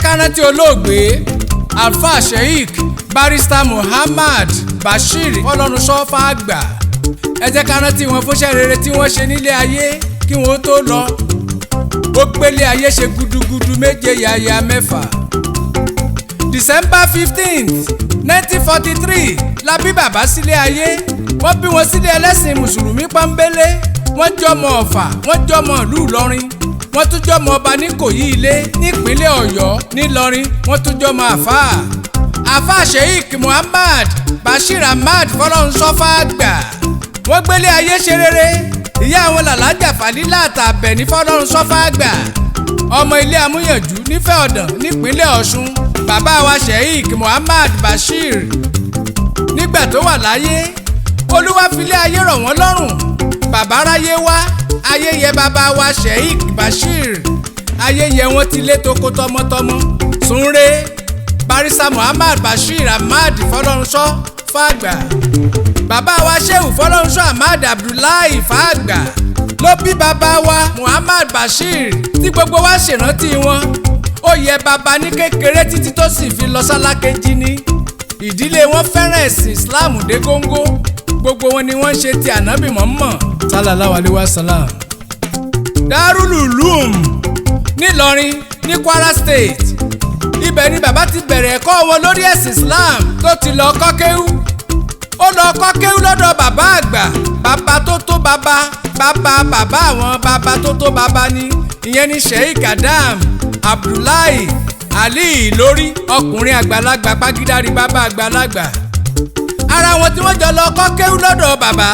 ká rántí olóògbé Alfa Sheikh Barrister Muhammad Bashir Fọlọ́runṣọ́ Fágbà. ẹ jẹ́ ká rántí wọn fúnṣẹ́ rere tí wọ́n ṣe nílé ayé kí wọ́n tó lọ. ó gbélé ayé ṣe gudugudu méje yàyà mẹ́fà. December 15th 1943 la bí bàbá sílé ayé. wọ́n bí wọn sílé ẹlẹ́sìn mùsùlùmí pọ́nbélé. wọ́n jọmọ Ọ̀fà, wọ́n jọmọ ìlú Ìlọrin, wọ́n tún jọmọ ọba níkòyí ilé nípínlẹ̀ Ọ̀yọ́ nílọrin, wọ́n tún jọmọ àfáà. àfáà Sheikh Muhammad Bashir Ahmad Fọlọ́runṣọ́ Fágbà. wọ́n gbélé ayé ṣe rere. ìyá àwọn làlájà Fàlílà Àbẹ̀ní Fọlọ́runṣọ́ Fágbà. ọmọ ilé amúyànjú nífẹ̀ẹ́ ọ̀dàn nípínlẹ̀ Ọ̀ṣun. bàbá wa Sheikh Muhammad Bashir nígbà tó wà láyé Olúwa filé ayé rọ̀ wọ́n lọ́rùn. bàbá ráyé wá ayé yẹ bàbá wa Sheikh Bashir. ayé yẹ wọ́n ti lé toko tọmọtọmọ. Súnre Barrister Muhammad Bashir Ahmad Fọlọ́runṣọ́ Fágbà. bàbá wa Shehu Fọlọ́runṣọ́ Ahmad Abdullahi Fágbà ló bí bàbá wa Muhammad Bashir tí gbogbo wa ṣèrántí wọn. ó yẹ bàbá ní kékeré títí tó sì fi lọ sálákejì ní. ìdílé wọn fẹ́ràn ẹ̀sìn Islam dé góńgó. gbogbo wọn ni wọ́n ń ṣe ti ànábì Muhammad sallallahu alaihi wasallam. Darul Uloom nílọrin ní Kwara State. ibẹ̀ ni bàbá ti bẹ̀rẹ̀ ẹ̀kọ́ wọn lórí ẹ̀sìn Islam tó ti lọ kọ́ kéwú. ó lọ kọ́ kéwú lọ́dọ̀ bàbá àgbà, bàbá tó tó bàbá, bàbá àwọn bàbá tó tó bàbá ni. ìyẹn ni Sheikh Adam Abdullahi Ali Ìlórí, ọkùnrin àgbàlagbà pagídárí bàbá àgbàlagbà. ara wọn tí wọ́n jọ lọ kọ́ kéwú lọ́dọ̀ bàbá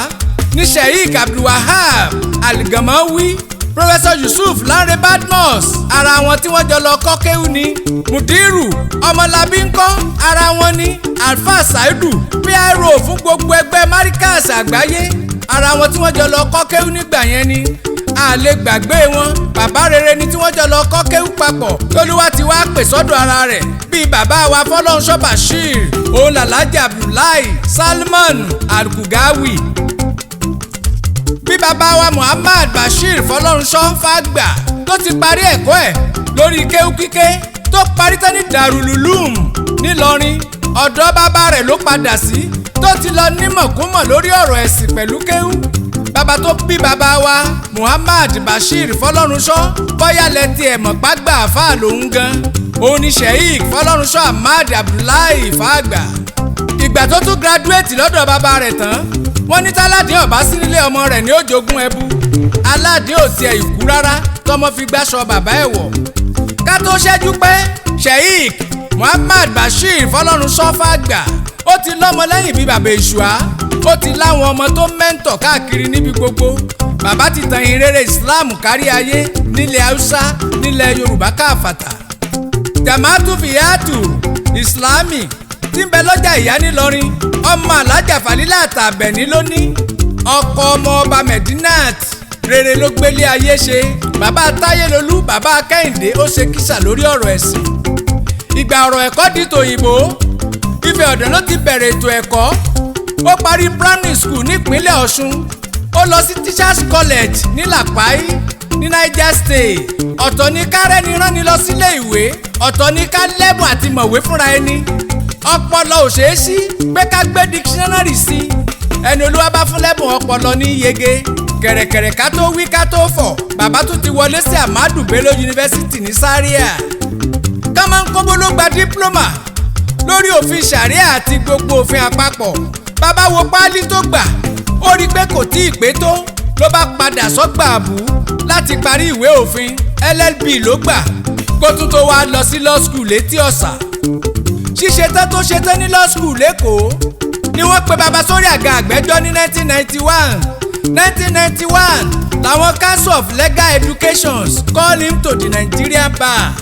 ní Sheikh Abdulwahab Al-Gamawi, Professor Yusuf Lanre Badmus. ara wọn tí wọ́n jọ lọ kọ́ kéwú ni Mudiru Ọmọlábí ńkọ́. ara wọn ni Alfa Saidu PRO fún gbogbo ẹgbẹ́ Markaz àgbáyé. ara wọn tí wọ́n jọ lọ kọ́ kéwú nígbà yẹn ni a lè gbàgbé wọn. bàbá rere ni tí wọ́n jọ lọ kọ́ kéwú papọ̀ tólúwa ti wá pè sọ́dọ̀ ara rẹ̀ bíi bàbá wa Fọlọ́runṣọ́ Bashir, òun làlájà Abdullahi Salman Al-Kugawi. bí bàbá wa Muhammad Bashir Fọlọ́runṣọ́ Fágbà tó ti parí ẹ̀kọ́ ẹ̀ lórí kéwú kíké tó parí tán ní Darul Uloom nílọrin, ọ̀dọ̀ bàbá rẹ̀ ló padà sí tó ti lọ nímọ̀kúmọ̀ lórí ọ̀rọ̀ ẹ̀sìn pẹ̀lú kéwú. bàbá tó bí bàbá wa Muhammad Bashir Fọlọ́runṣọ́ bóyá lẹ́tí ẹ̀ mọ̀ pàgbà àfáà lòun gan. òun ni Sheikh Fọlọ́runṣọ́ Ahmad Abdullahi Fágbà. ìgbà tó tún graduate lọ́dọ̀ bàbá rẹ̀ tán, wọ́n ní táládìí ọ̀bá sí nílé ọmọ rẹ̀ ní òjògùn ẹbú. aládìí ò tiẹ̀ ìkú rárá tọmọ fi gbàṣọ bàbá ẹ̀ wọ̀. ká tó ṣẹ́jú pẹ́ Sheikh Muhammad Bashir Fọlọ́runṣọ́ Fágbà ó ti lọ́mọ lẹ́yìn bíi bàbá Èṣùà. ó ti láwọn ọmọ tó mẹ́ńtọ̀ káàkiri níbi gbogbo. bàbá ti tan ìrere Islam kárí ayé nílẹ̀ Haúsá, nílẹ̀ Yorùbá káàfàtà. Jamaatu Fiyatu Islami tí ń bẹ lọ́jà ìyá nílọrin, ọmọ alájà Fàlílà Àbẹ̀ní ló ní. ọkọ ọmọ ọba Medinat rere ló gbélé ayé ṣe. bàbá Táyélolú, bàbá Kẹ́hìndé ó ṣe kísà lórí ọ̀rọ̀ ẹ̀sìn. ìgbà ọ̀rọ̀ ẹ̀kọ́ di tòyìnbó, Ifẹ̀ Ọ̀dàn ló ti bẹ̀rẹ̀ ètò ẹ̀kọ́. ó parí primary school nípínlẹ̀ Ọ̀ṣun. ó lọ sí Teachers College ní Làpáì ní Niger State. ọ̀tọ̀ ni ká rẹ́ni ránni lọ sílé ìwé, ọ̀tọ̀ ni ká lẹ́bùn àti mọ̀wé fúnra ẹni. ọpọlọ ò ṣeé sí pé ká gbé dictionary sí. ẹni Olúwa bá fún lẹ́bùn ọpọlọ ní yege. kẹ̀rẹ̀kẹ̀rẹ̀ ká tó wí ká tó fọ̀, bàbá tún ti wọlé sí Ahmadu Bello University ní Zaria. Kámánkóbó ló gba dípúlọ́mà lórí òfin ṣàríà àti gbogbo òfin àpapọ̀. bàbá wo páálí tó gbà, ó rí i pé kò tí ì pé tó, ló bá padà sọ́gbà àbú láti parí ìwé òfin. LLB ló gbà kó tún tó wá lọ sí law school létí ọ̀sà. ṣíṣetán tó ṣetán ní law school lẹ́kọ̀ọ́ ni wọ́n pe bàbá sórí àga àgbẹ́jọ́ ní 1991 làwọn Council of Legal Education call him to the Nigerian bar.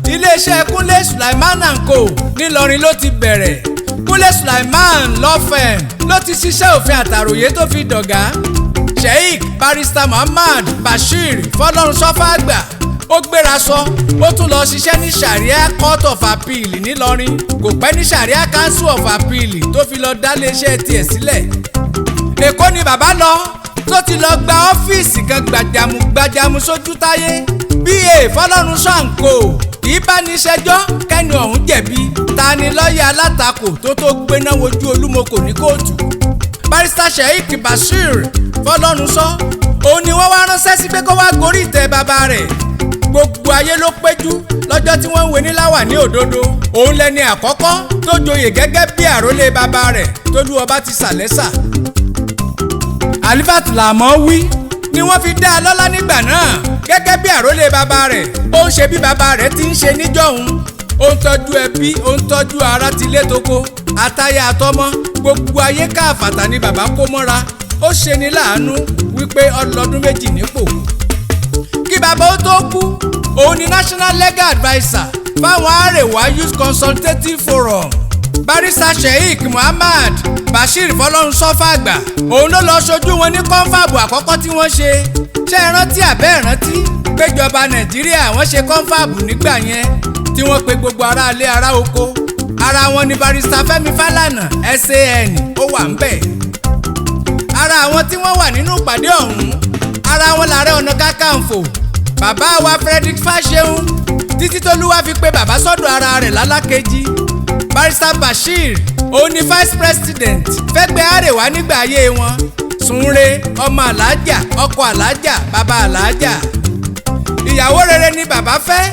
iléeṣẹ́ Kúnlé Sulaiman & Co nílọrin ló ti bẹ̀rẹ̀. Kúnlé Sulaiman law firm ló ti ṣiṣẹ́ òfin àtàròyé tó fi dọ̀gá. Sheikh Barrister Muhammad Bashir Fọlọ́runṣọ́ Fágbà ó gbéra sọ, ó tún lọ ṣiṣẹ́ ní Sharia Court of Appeal nílọrin. kò pẹ́ ní Sharia Council of Appeal tó fi lọ dá iléeṣẹ́ tiẹ̀ sílẹ̀. Èkó ni bàbá lọ tó ti lọ gba ọ́fíìsì kan gbàjàmù sójú táyé BA Fọlọ́runṣọ́ àǹkó kì í bá ní ṣẹjọ́ kẹ́ni ọ̀hún jẹ̀bi ta ni lọ́ọ̀yà alátakò tó gbéná wojú Olúmọkò ní kóòtù. Barrister Sheikh Bashir Fọlọ́runṣọ́ òun ni wọ́n wá ránṣẹ́ sí pé kó wá gorí ìtẹ́ bàbá rẹ̀. Gbogbo ayé ló péjú lọ́jọ́ tí wọ́n ń wé ní láwàní òdodo. Òun lẹni àkọ́kọ́ tó joyè gẹ́gẹ́ bí àrólé bàbá rẹ̀ t'Olúọba ti sàlẹ́sà. Alifat Làmọ́wí ni wọ́n fi dá a lọ́lá nígbà náà gẹ́gẹ́ bí àrólé bàbá rẹ̀. Ó ń ṣe bí bàbá rẹ̀ ti ń ṣe níjọ́hun. Ó ń tọ́jú ẹbí, ó ń tọ́jú ará tilé toko, àtaya àtọmọ. Gbogbo ayé káàfàtà ni bàbá kó mọ́ra. Ó ṣe ni láàánú wípé ọlọ́dún méjì nípò. Kí bàbá ó tó kú, òun ni National Legal Adviser fáwọn Arewa Youth Consultative Forum. Barrister Sheikh Muhammad Bashir Fọlọ́runṣọ́ fàgbà òun ló lọ ṣojú wọn ní kọ́ńfàbù àkọ́kọ́ tí wọ́n ṣe. Ṣé ẹ rántí àbẹ́ ẹ rántí péjọba Nàìjíríà wọ́n ṣe kọ́ńfàbù nígbà yẹn tí wọ́n pe gbogbo ará ilé ará oko. Ara wọn ni Barrister Fẹ́mi Fálànà SAN ó wà ń bẹ̀. Ara àwọn tí wọ́n wà nínú ìpàdé ọ̀hún ara wọn l'Ààrẹ Ọ̀nà Kakanfò bàbá wa Frederick Fáṣẹ̀hùn títí t'Olúwa fi pé bàbá sọ́dọ̀ ara rẹ̀ lálákejì. Barrister Bashir òun ni Vice President fẹ́gbẹ́ Arewa nígbà ayé wọn. Súnre ọmọ alájà ọkọ alájà bàbá alájà. Ìyàwó rere ni bàbá fẹ́.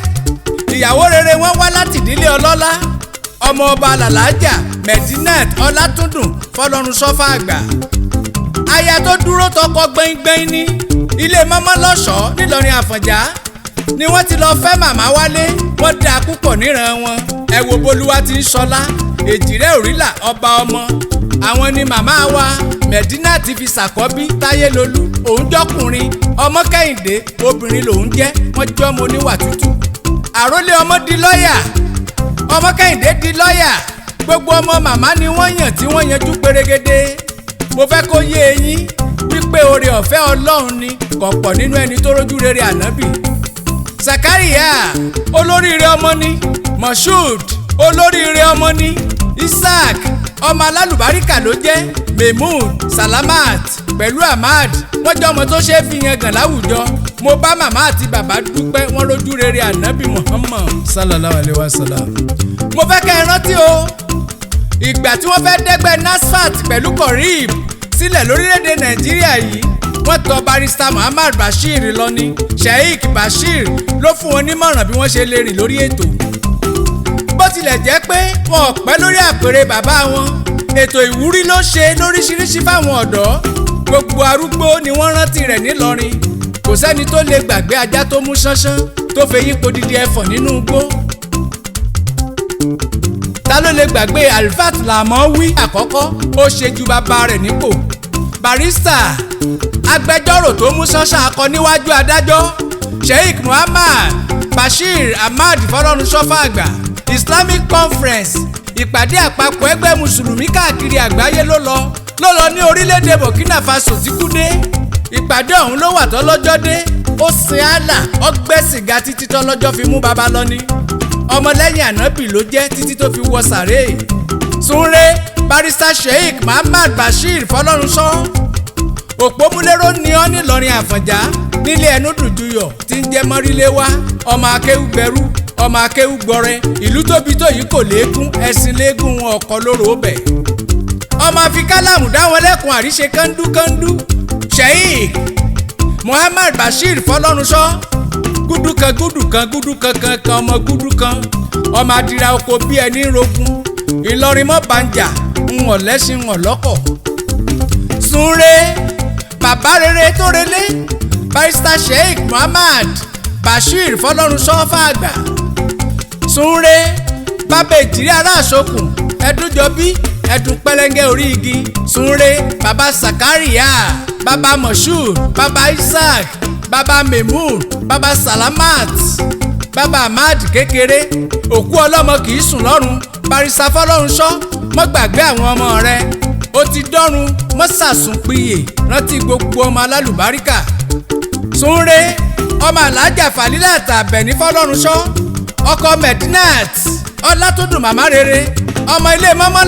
Ìyàwó rere wọn wá láti ìdílé ọlọ́lá. Ọmọ ọba làlájà Medinat Ọlátúndùn Fọlọ́runṣọ́ fàgbà. Aya tó dúró tọkọ gbẹ́ngbẹ́ng ní ilé mọ́mọ́ lọ́ṣọ̀ọ́ nílọrin Àfọ̀njá ni wọ́n ti lọ fẹ́ màmá wálé. Wọ́n dáa púpọ̀ níran wọn. Ẹ wo bólúwa ti ń ṣọlá èjìrẹ́ òrìlà ọba ọmọ. Àwọn ni màmá wa Medina ti fi ṣàkọ́bí Táyélolú òun jọkùnrin ọmọ Kẹ́hìndé obìnrin lòun jẹ́ wọ́n jọ́ ọmọ oníwà tútù. Àrólé ọmọ di lọ́ọ̀yà ọmọ Kẹ́hìndé di lọ́ọ̀yà. Gbogbo ọmọ màmá ni wọ́n yàn tí wọ́n yanjú pérégedé. Mo fẹ́ kó yé eyín wípé oore ọ̀fẹ́ Ọlọ́run ni kọ̀pọ̀ nínú ẹni tó rójú rere ànábì. Zakaria olóríire ọmọ ni. Moshood olóríire ọmọ ni. Isaac ọmọ alálùbáríkà ló jẹ́. Mahmood Salamat pẹ̀lú Ahmad wọ́n jẹ́ ọmọ tó ṣe é fi yangàn láwùjọ. Mo bá màmá àti bàbá dúpẹ́ wọ́n rójú rere ànábì Muhammad sallallahu alayhi wa sallam. Mo fẹ́ kẹ́ ẹ rántí o ìgbà tí wọ́n fẹ́ dẹ́gbẹ́ NASFAT pẹ̀lú Korib sílẹ̀ lórílẹ̀‐èdè Nàìjíríà yìí wọ́n tọ̀ Barrister Muhammad Bashir lọ ní. Sheikh Bashir ló fún wọn nímọ̀ràn bí wọ́n ṣe lè rìn lórí ètò. Bó tilẹ̀ jẹ́ pé wọn ò pẹ́ lórí àpèrè bàbá wọn ètò ìwúrí ló ṣe lóríṣiríṣi fáwọn ọ̀dọ́. Gbogbo arúgbó ni wọ́n rántí rẹ̀ nílọrin. Kò sẹ́ni tó lè gbàgbé ajá tó mú ṣánṣán tó fẹ̀yìn podidi ẹfọ̀n nínú igbó. Ta ló lè gbàgbé Alifat Làmọ́wí àkọ́kọ́ ó ṣe ju bàbá rẹ̀ nípò. Barrister agbẹjọ́rò tó mú ṣánṣán akọ níwájú adájọ́. Sheikh Muhammad Bashir Ahmad Fọlọ́runṣọ́ fàgbà. Islamic Conference ìpàdé àpapọ̀ ẹgbẹ́ mùsùlùmí káàkiri àgbáyé ló lọ ní orílẹ̀-èdè Burkina Faso tí kú dé. Ìpàdé ọ̀hún ló wà tọ́lọ́jọ́ dé. Ó sin àlà ọgbẹ́ sìgá títí tọ́lọ́jọ́ fi mú baba lọ ní. Ọmọlẹ́yìn ànábì ló jẹ́ títí tó fi wọ sàré. Súnre Barrister Sheikh Muhammad Bashir Fọlọ́runṣọ́ òpómúléró ni ọ́ nílọrin Àfọ̀njá nílé ẹnu dùjúyọ̀ tí ń jẹ́ mọ́ríléwá ọmọ akéwú gbẹrú ọmọ akéwú gbọrẹ. Ìlú tóbi tó yìí kò léegun ẹ̀sìn léegun wọn ọkọ lóró bẹ̀. Ọmọ àfikálàmù dáwọn lẹ́kùn àríṣe kánndúkándú. Sheikh Muhammad Bashir Fọlọ́runṣọ́ gúdú kan ọmọ gúdú kan ọmọ adira oko bí ẹni rogun. Ìlọrin mọ́ banja ń wọ̀n lẹ́sìn wọ̀n lọ́kọ̀. Súnre bàbá rere tó relé Barrister Sheikh Muhammad Bashir Fọlọ́runṣọ́ fàgbà. Súnre bàbá ìtìrí ará àṣokùn ẹdúnjọbí ẹdùn pẹlẹngẹ orí igi. Súnre bàbá Zakaria bàbá Moshood bàbá Isaac bàbá Mahmood bàbá Salamat bàbá Ahmad kékeré. Òkú ọlọ́mọ kì í sùn lọ́run. Barrister Fọlọ́runṣọ́ mọ́ gbàgbé àwọn ọmọ rẹ̀. Ó ti dọ́run mọ́ sàsùn piyè rántí gbogbo ọmọ alálùbáríkà. Súnre ọmọ alájà Fàlílàt Àbẹ̀ní Fọlọ́runṣọ́ ọkọ Medinat Ọlátúndùn màmá rere ọmọ ilé mọ́mọ́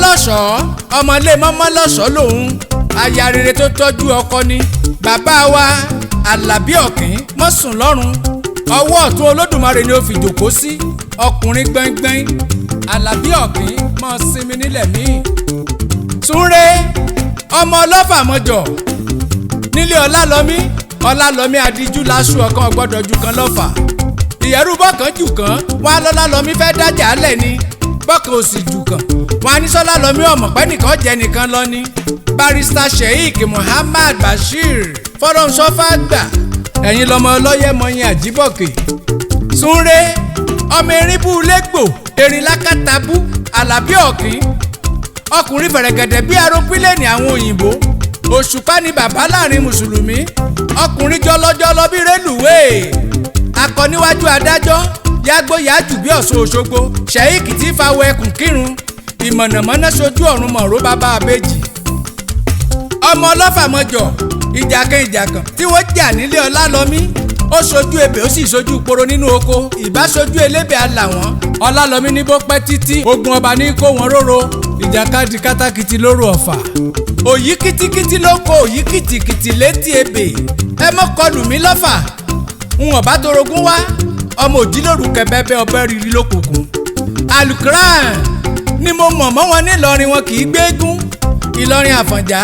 lọ́ṣọ̀ọ́ lòun. aya rere tó tọ́jú ọkọ ni. bàbá wa Àlàbí Ọ̀kín mọ́ sùn lọ́run, ọwọ́ ọ̀tún Olódùmarè ni ó fi jòkó sí. ọkùnrin gbẹ́ngbẹ́ng Àlàbí Ọ̀kín mọ́ sinmi nílẹ̀ míì. Súnré ọmọ ọlọ́fà mọ́jọ nílé Ọlálọ́mí adíjú láṣù ọ̀kan ọ̀gbọ́dọ̀ ju kan lọ́fà. ìyẹ̀rù bọ́kàn jù kan wọn á lọ́lálọ́mí fẹ́ dájà lẹ̀ ni, bọ́kàn ò sì jù kan wọn á ní sọ́lálọ́mí ọmọ pẹ́ nìkan jẹ́ nìkan lọ ni. Barrister Sheikh Muhammad Bashir Fọlọ́runṣọ́fàgbà ẹ̀yin lọmọ ọlọ́yẹ mọyin àjíbọ̀kè. Súnré ọmọ erinbú lẹ́gbò erin lákàtàbú Àlàbí Ọ̀kín ọkùnrin fẹ̀rẹ̀gẹ̀dẹ̀ bí arópílẹ̀nì àwọn òyìnbó. òṣùpá ni bàbá láàrin mùsùlùmí, ọkùnrin jọlọjọlọ bí rélùwéè. akọníwájú adájọ́ yàgbó yàjù bí Ọ̀ṣun Òṣogbo. Sheikh tí fawọ ẹkùn kírun ìmọ̀nàmọ́ná sojú ọ̀run mọ̀ró bàbá àbèjì. ọmọ ọlọ́fà mọ́jọ ìjàkan tí wọ́n jà nílé Ọlálọ́mí ó sojú ebè ó sì sojú poro nínú oko. ìbá sojú elébè àlà wọn. Ọlálọ́mí ní bó pẹ́ títí ogun ọba ní kó wọn róró. ìjàkadì kátàkìtì lóru Ọ̀fà. òyì kìtìkìtì ló kó òyì kìtìkìtì létí ebè. ẹ mọ́ kọlù mí lọ́fà ń ọ̀bá torogún wá. ọmọ òjìlóru kẹbẹbẹ ọbẹ̀ rírí lókùnkùn. Alukuran ni mo mọ̀ mọ́ wọn nílọrin, wọn kì í gbégún. Ìlọrin Àfọ̀njá,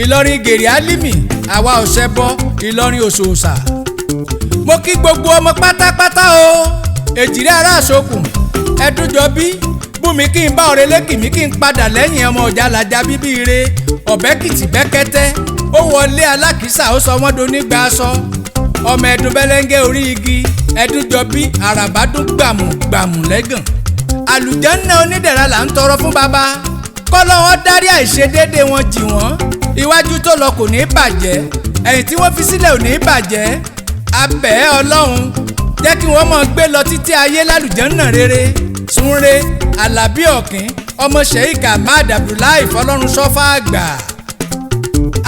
Ìlọrin Gèrè Álímì, àwa ọ̀ṣẹ́bọ, Ìlọrin Òṣòòṣà. mo kí gbogbo ọmọ pátápátá o. èjìrẹ́ ará àṣokùn Ẹdúnjọbí bùnmi kí n bá ọ̀rẹ́ lẹ́kì mi kí n padà lẹ́yìn ọmọ ọ̀jà làjà bíbí ire. ọ̀bẹ́kìtì bẹ́kẹ́tẹ́ ó wọlé alákìísà ó sọ wọ́n donígbà aṣọ. ọmọ ẹ̀dùn bẹ́lẹ́ngẹ́ orí igi Ẹdúnjọbí àràbádún gbàmù lẹ́gàn. àlùjánnà onídẹ̀ra là ń tọrọ fún bàbá, kọ́lọ́wọ́n dárí àìṣedéédé wọn jì wọ́n. iwájú tó lọ kò ní bàjẹ́, ẹ̀yìn tí wọ́n fi sílẹ̀ ò ní bàjẹ́. abẹ́ Ọlọ́run jẹ́ kí wọ́n máa gbé lọ títí ayé lálùjánnà rere. Súnré Àlàbí Ọ̀kín ọmọ Sheikh Ahmad Abdullahi Fọlọ́runṣọ́fàgbà.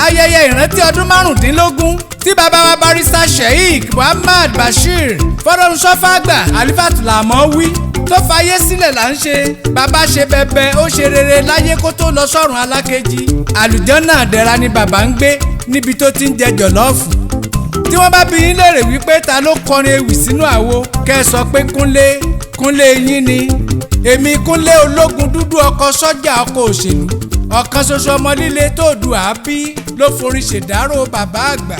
ayẹyẹ ìrántí ọdún márùndínlógún tí bàbá wa Barrister Sheikh Muhammad Bashir Fọlọ́runṣọ́fàgbà Alifatul Amawi tó fayé sílẹ̀ là ń ṣe. bàbá ṣe bẹbẹ ó ṣe rere láyé kó tó lọ sọ́run alákejì. àlùjánnà àdẹ̀ra ni bàbá ń gbé níbi tó ti ń jẹ jọ̀lọ́ọ̀fù. tí wọ́n bá bi yín léèrè wípé ta ló kọrin ewì sínú àwo, kẹ́ ẹ sọ pé Kúnlé yín ni. èmi Kúnlé ológun dúdú ọkọ sọ́jà ọkọ òṣèlú, ọ̀kan ṣoṣo ọmọ líle tó dù á bí ló forin ṣèdárò bàbá àgbà.